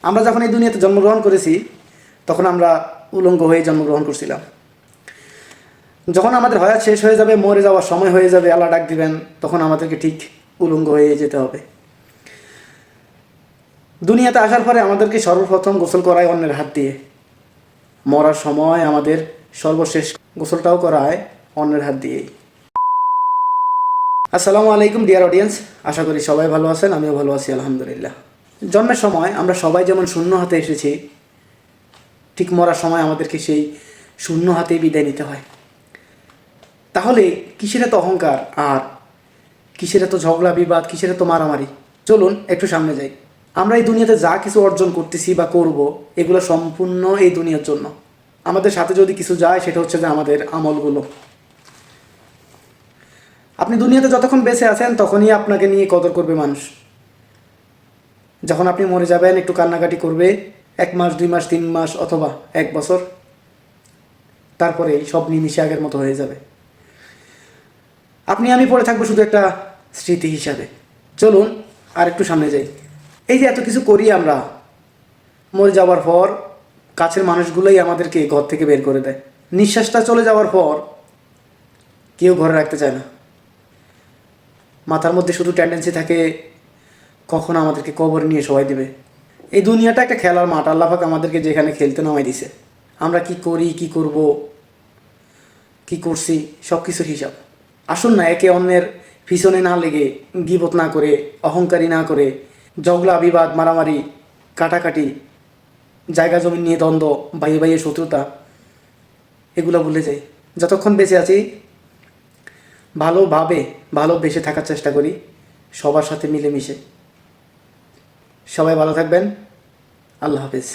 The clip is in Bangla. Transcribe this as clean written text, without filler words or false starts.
আমরা যখন এই দুনিয়াতে জন্মগ্রহণ করেছি তখন আমরা উলঙ্গ হয়ে জন্মগ্রহণ করছিলাম। যখন আমাদের হয়াত শেষ হয়ে যাবে, মরে যাওয়ার সময় হয়ে যাবে, আল্লাহ ডাক দিবেন, তখন আমাদেরকে ঠিক উলঙ্গ হয়ে যেতে হবে। দুনিয়াতে আসার পরে আমাদেরকে সর্বপ্রথম গোসল করায় অন্যের হাত দিয়ে। মরার সময় আমাদের সর্বশেষ গোসলটাও করায় অন্যের হাত দিয়েই। আসসালামু আলাইকুম ডিয়ার অডিয়েন্স, আশা করি সবাই ভালো আছেন, আমিও ভালো আছি আলহামদুলিল্লাহ। জন্মের সময় আমরা সবাই যেমন শূন্য হাতে এসেছি, ঠিক মরার সময় আমাদেরকে সেই শূন্য হাতেই বিদায় নিতে হয়। তাহলে কিসের এত অহংকার, আর কিসের এত ঝগড়া বিবাদ, কিসের এত মারামারি? চলুন একটু সামনে যাই। আমরা এই দুনিয়াতে যা কিছু অর্জন করতেছি বা করব, এগুলো সম্পূর্ণ এই দুনিয়ার জন্য। আমাদের সাথে যদি কিছু যায়, সেটা হচ্ছে যে আমাদের আমলগুলো। আপনি দুনিয়াতে যতক্ষণ বেঁচে আছেন তখনই আপনাকে নিয়ে কদর করবে মানুষ। যখন আপনি মরে যাবেন একটু কান্নাকাটি করবে, 1 মাস 2 মাস 3 মাস অথবা 1 বছর, তারপরে সব নিমিষে আগের মতো হয়ে যাবে। আপনি আমি পড়ে থাকবো শুধু একটা স্মৃতি হিসাবে। চলুন আর একটু সামনে যাই। এই যে এত কিছু করি আমরা, মরে যাওয়ার পর কাছের মানুষগুলোই আমাদেরকে ঘর থেকে বের করে দেয়। নিঃশ্বাসটা চলে যাওয়ার পর কেউ ঘরে রাখতে চায় না। মাথার মধ্যে শুধু টেন্ডেন্সি থাকে কখন আমাদেরকে কবর নিয়ে সবাই দেবে। এই দুনিয়াটা একটা খেলার মাঠ, আল্লাহ পাক আমাদেরকে যেখানে খেলতে নামাই দিছে। আমরা কি করি, কি করব, কি করছি, সব কিছুর হিসাব। আসুন না একে অন্যের পিছনে না লেগে, গীবত না করে, অহংকারী না করে, ঝগড়া বিবাদ মারামারি কাটাকাটি, জায়গা জমি নিয়ে দ্বন্দ্ব, ভাইয়ে ভাইয়ে শত্রুতা, এগুলো ভুলে যাই। যতক্ষণ বেঁচে আছি ভালোবেসে থাকার চেষ্টা করি, সবার সাথে মিলেমিশে। সবাই ভালো থাকবেন। আল্লাহ হাফেজ।